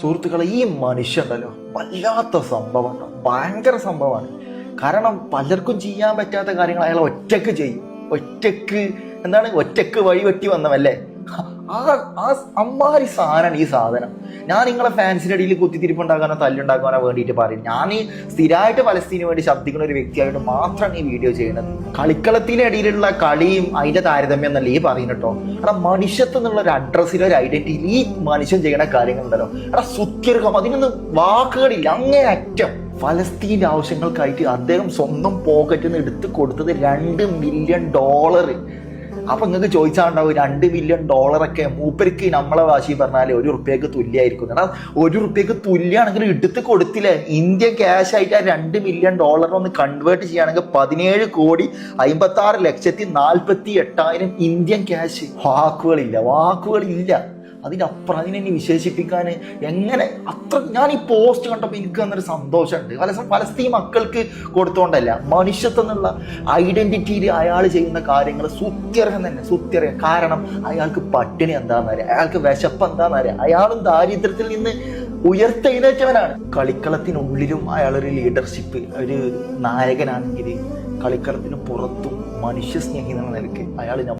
സുഹൃത്തുക്കളെ, ഈ മനുഷ്യണ്ടല്ലോ വല്ലാത്ത സംഭവമാണ്, ഭയങ്കര സംഭവമാണ്. കാരണം പലർക്കും ചെയ്യാൻ പറ്റാത്ത കാര്യങ്ങൾ അയാൾ ഒറ്റക്ക് ചെയ്യും. ഒറ്റക്ക് വഴിവെട്ടി വന്നവല്ലേ. അമ്മാരി സാധനമാണ് ഈ സാധനം. ഞാൻ നിങ്ങളെ ഫാൻസിന്റെ ഇടയിൽ കുത്തിത്തിരിപ്പുണ്ടാക്കാനോ തല്ലുണ്ടാക്കാനോ വേണ്ടിയിട്ട് പറയും. ഞാൻ ഈ സ്ഥിരമായിട്ട് പലസ്തീന് വേണ്ടി ശബ്ദിക്കുന്ന ഒരു വ്യക്തിയായിട്ട് മാത്രമാണ് ഈ വീഡിയോ ചെയ്യുന്നത്. കളിക്കളത്തിനിടയിലുള്ള കളിയും അതിന്റെ താരതമ്യം എന്നല്ല ഈ പറയുന്നത് കേട്ടോ. എടാ, മനുഷ്യത്വം എന്നുള്ള ഒരു അഡ്രസ്സിലോ ഒരു ഐഡന്റിറ്റി ഈ മനുഷ്യൻ ചെയ്യുന്ന കാര്യങ്ങളുണ്ടല്ലോ, എടാ സുത്യർഹം, അതിനൊന്നും വാക്കുകളില്ല. അങ്ങേ അറ്റം ഫലസ്തീൻ്റെ ആവശ്യങ്ങൾക്കായിട്ട് അദ്ദേഹം സ്വന്തം പോക്കറ്റിൽ നിന്ന് എടുത്ത് കൊടുത്തത് $2 മില്യൺ. അപ്പൊ നിങ്ങൾക്ക് ചോദിച്ചാണ്ടാവും, $2 മില്യൺ മൂപ്പർക്ക് നമ്മളെ ഭാഷയിൽ പറഞ്ഞാൽ ₹1 തുല്യമായിരിക്കും. കാരണം ₹1 തുല്യമാണെങ്കിൽ എടുത്ത് കൊടുത്തില്ലേ. ഇന്ത്യൻ ക്യാഷ് ആയിട്ട് ആ $2 മില്യൺ ഒന്ന് കൺവേർട്ട് ചെയ്യുകയാണെങ്കിൽ 17,56,48,000 ഇന്ത്യൻ ക്യാഷ്. വാക്കുകളില്ല. അതിനപ്പുറം അതിനെ വിശേഷിപ്പിക്കാൻ എങ്ങനെ അത്ര. ഞാൻ ഈ പോസ്റ്റ് കണ്ടപ്പോൾ എനിക്ക് തന്നൊരു സന്തോഷമുണ്ട്. പലസ്തീൻ മക്കൾക്ക് കൊടുത്തോണ്ടല്ല, മനുഷ്യത്വം എന്നുള്ള ഐഡന്റിറ്റിയിൽ അയാൾ ചെയ്യുന്ന കാര്യങ്ങൾ സുത്യർഹം തന്നെ, സുത്യർഹം. കാരണം അയാൾക്ക് പട്ടിണി എന്താണെന്നറിയാം, അയാൾക്ക് വിശപ്പ് എന്താണെന്നറിയാം. അയാളും ദാരിദ്ര്യത്തിൽ നിന്ന് ഉയർത്തെഴുന്നേറ്റവനാണ്. കളിക്കളത്തിനുള്ളിലും അയാളൊരു ലീഡർഷിപ്പ്, ഒരു നായകനാണെങ്കിൽ കളിക്കളത്തിന് പുറത്തും മനുഷ്യസ്നേഹി എന്ന നിലയ്ക്ക് അയാൾ